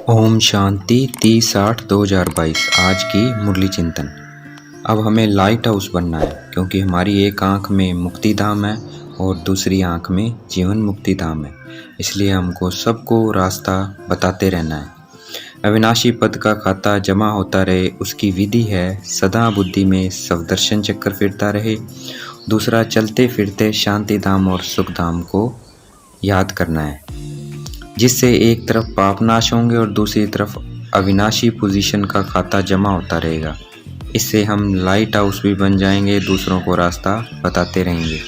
ओम शांति 30/8/2022। आज की मुरली चिंतन। अब हमें लाइट हाउस बनना है, क्योंकि हमारी एक आँख में मुक्ति धाम है और दूसरी आँख में जीवन मुक्ति धाम है। इसलिए हमको सबको रास्ता बताते रहना है। अविनाशी पद का खाता जमा होता रहे, उसकी विधि है सदा बुद्धि में स्वदर्शन चक्कर फिरता रहे। दूसरा, चलते फिरते शांति धाम और सुख धाम को याद करना है, जिससे एक तरफ पाप नाश होंगे और दूसरी तरफ अविनाशी पोजीशन का खाता जमा होता रहेगा। इससे हम लाइट हाउस भी बन जाएंगे, दूसरों को रास्ता बताते रहेंगे।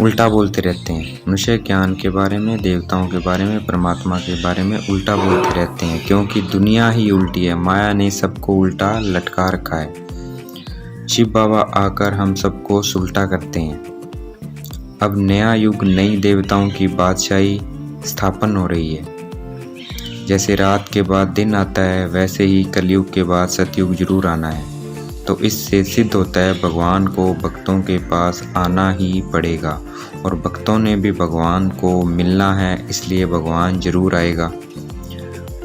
उल्टा बोलते रहते हैं, मनुष्य ज्ञान के बारे में, देवताओं के बारे में, परमात्मा के बारे में उल्टा बोलते रहते हैं, क्योंकि दुनिया ही उल्टी है। माया ने सबको उल्टा लटका रखा है। शिव बाबा आकर हम सबको सुलटा करते हैं। अब नया युग, नई देवताओं की बादशाही स्थापन हो रही है। जैसे रात के बाद दिन आता है, वैसे ही कलयुग के बाद सतयुग जरूर आना है। तो इससे सिद्ध होता है भगवान को भक्तों के पास आना ही पड़ेगा, और भक्तों ने भी भगवान को मिलना है, इसलिए भगवान जरूर आएगा।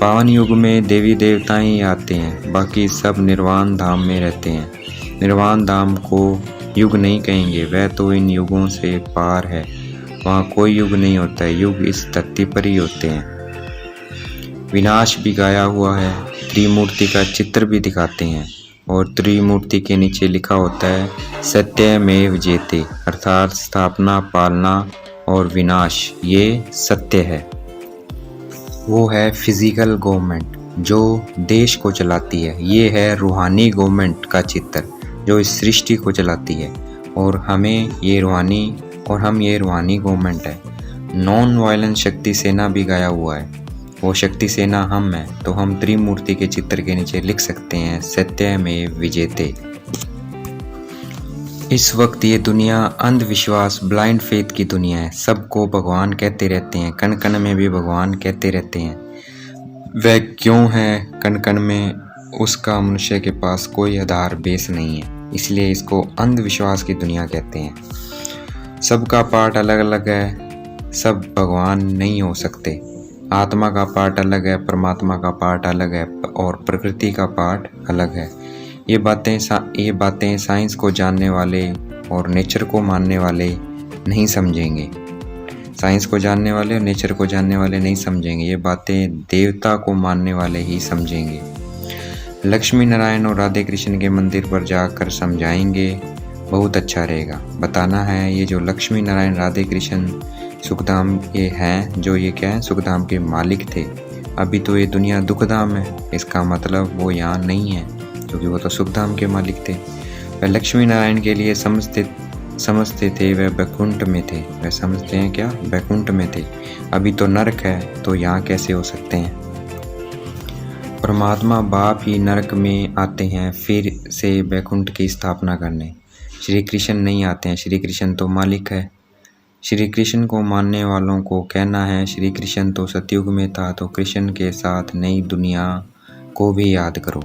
पावन युग में देवी देवता ही आते हैं, बाकी सब निर्वाण धाम में रहते हैं। निर्वाण धाम को युग नहीं कहेंगे, वह तो इन युगों से पार है। वहाँ कोई युग नहीं होता है, युग इस धरती पर ही होते हैं। विनाश भी गाया हुआ है, त्रिमूर्ति का चित्र भी दिखाते हैं, और त्रिमूर्ति के नीचे लिखा होता है सत्यमेव जयते, अर्थात स्थापना, पालना और विनाश ये सत्य है। वो है फिजिकल गवर्नमेंट जो देश को चलाती है, ये है रूहानी गवर्नमेंट का चित्र जो इस सृष्टि को चलाती है, और हम ये रूहानी गवर्नमेंट है। नॉन वायलेंस शक्ति सेना भी गाया हुआ है, वो शक्ति सेना हम हैं। तो हम त्रिमूर्ति के चित्र के नीचे लिख सकते हैं सत्यमेव विजयते। इस वक्त ये दुनिया अंधविश्वास, ब्लाइंड फेथ की दुनिया है। सबको भगवान कहते रहते हैं, कण कण में भी भगवान कहते रहते हैं। वह क्यों है कण कण में, उसका मनुष्य के पास कोई आधार बेस नहीं है, इसलिए इसको अंधविश्वास की दुनिया कहते हैं। सबका पार्ट अलग अलग है, सब भगवान नहीं हो सकते। आत्मा का पार्ट अलग है, परमात्मा का पार्ट अलग है, और प्रकृति का पार्ट अलग है। ये बातें साइंस को जानने वाले और नेचर को मानने वाले नहीं समझेंगे। साइंस को जानने वाले और नेचर को जानने वाले नहीं समझेंगे, ये बातें देवता को मानने वाले ही समझेंगे। लक्ष्मी नारायण और राधे कृष्ण के मंदिर पर जाकर समझाएंगे, बहुत अच्छा रहेगा। बताना है ये जो लक्ष्मी नारायण राधे कृष्ण सुखधाम ये हैं, जो ये क्या है, सुखधाम के मालिक थे। अभी तो ये दुनिया दुखधाम है, इसका मतलब वो यहाँ नहीं है, क्योंकि वो तो सुखधाम के मालिक थे। वह लक्ष्मी नारायण के लिए समझते थे, वह बैकुंठ में थे। वह समझते हैं क्या, बैकुंठ में थे। अभी तो नरक है, तो यहाँ कैसे हो सकते हैं। परमात्मा बाप ही नरक में आते हैं फिर से बैकुंठ की स्थापना करने। श्री कृष्ण नहीं आते हैं, श्री कृष्ण तो मालिक है। श्री कृष्ण को मानने वालों को कहना है श्री कृष्ण तो सतयुग में था, तो कृष्ण के साथ नई दुनिया को भी याद करो।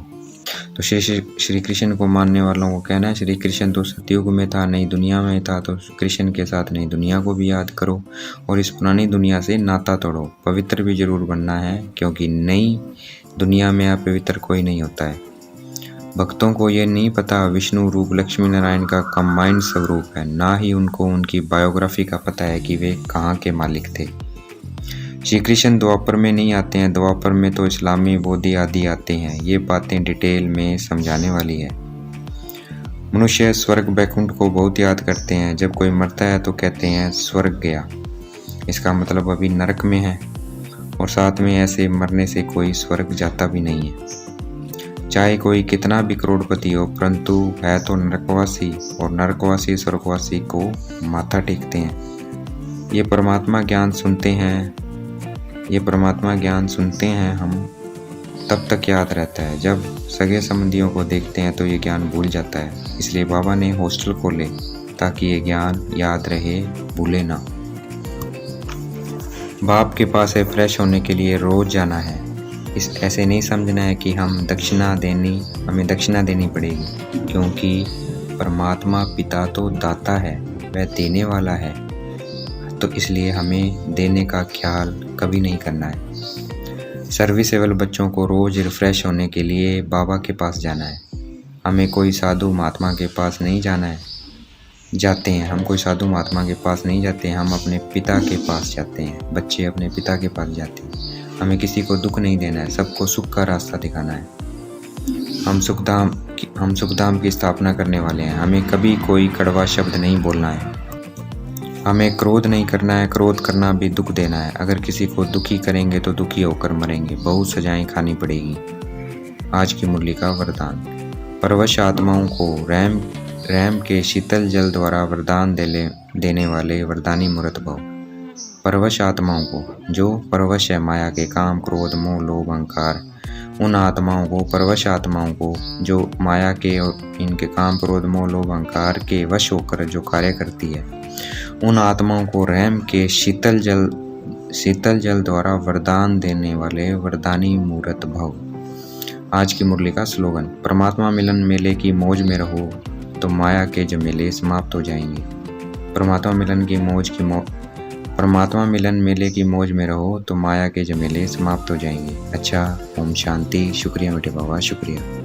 तो श्री कृष्ण को मानने वालों को कहना है श्री कृष्ण तो सतयुग में था, नई दुनिया में था, तो कृष्ण के साथ नई दुनिया को भी याद करो, और इस पुरानी दुनिया से नाता तोड़ो। पवित्र भी जरूर बनना है, क्योंकि नई दुनिया में अपवित्र कोई नहीं होता है। भक्तों को ये नहीं पता विष्णु रूप लक्ष्मी नारायण का कंबाइंड स्वरूप है, ना ही उनको उनकी बायोग्राफी का पता है कि वे कहाँ के मालिक थे। श्री कृष्ण द्वापर में नहीं आते हैं, द्वापर में तो इस्लामी बोधि आदि आते हैं। ये बातें डिटेल में समझाने वाली है। मनुष्य स्वर्ग बैकुंठ को बहुत याद करते हैं। जब कोई मरता है तो कहते हैं स्वर्ग गया, इसका मतलब अभी नरक में है, और साथ में ऐसे मरने से कोई स्वर्ग जाता भी नहीं है। चाहे कोई कितना भी करोड़पति हो, परंतु है तो नरकवासी, और नरकवासी स्वर्गवासी को माथा टेकते हैं। ये परमात्मा ज्ञान सुनते हैं हम, तब तक याद रहता है। जब सगे संबंधियों को देखते हैं तो ये ज्ञान भूल जाता है। इसलिए बाबा ने हॉस्टल खोले ताकि ये ज्ञान याद रहे, भूले ना। बाप के पास है फ्रेश होने के लिए रोज जाना है। ऐसे नहीं समझना है कि हमें दक्षिणा देनी पड़ेगी, क्योंकि परमात्मा पिता तो दाता है, वह देने वाला है। तो इसलिए हमें देने का ख्याल कभी नहीं करना है। सर्विसेबल बच्चों को रोज़ रिफ़्रेश होने के लिए बाबा के पास जाना है। हमें कोई साधु महात्मा के पास नहीं जाना है हम कोई साधु महात्मा के पास नहीं जाते हैं, हम अपने पिता के पास जाते हैं। बच्चे अपने पिता के पास जाते हैं। हमें किसी को दुख नहीं देना है, सबको सुख का रास्ता दिखाना है। हम सुखधाम की स्थापना करने वाले हैं। हमें कभी कोई कड़वा शब्द नहीं बोलना है। हमें क्रोध नहीं करना है, क्रोध करना भी दुख देना है। अगर किसी को दुखी करेंगे तो दुखी होकर मरेंगे, बहुत सजाएं खानी पड़ेगी। आज की मुरली का वरदान। परवश आत्माओं को रैम के शीतल जल द्वारा वरदान देने वाले वरदानी मूर्त भव। परवश आत्माओं को, जो परवश है माया के काम क्रोध मोह लोभ अहंकार, उन आत्माओं को, परवश आत्माओं को जो माया के और इनके काम क्रोध मोह लोभ अहंकार के वश होकर जो कार्य करती है, उन आत्माओं को रैम के शीतल जल द्वारा वरदान देने वाले वरदानी मूर्त भव। आज की मुरली का स्लोगन। परमात्मा मिलन मेले की मौज में रहो तो माया के झमेले समाप्त हो जाएंगे। परमात्मा मिलन मेले की मौज में रहो तो माया के झमेले समाप्त हो जाएंगे। अच्छा, ओम शांति। शुक्रिया बेटे बाबा, शुक्रिया।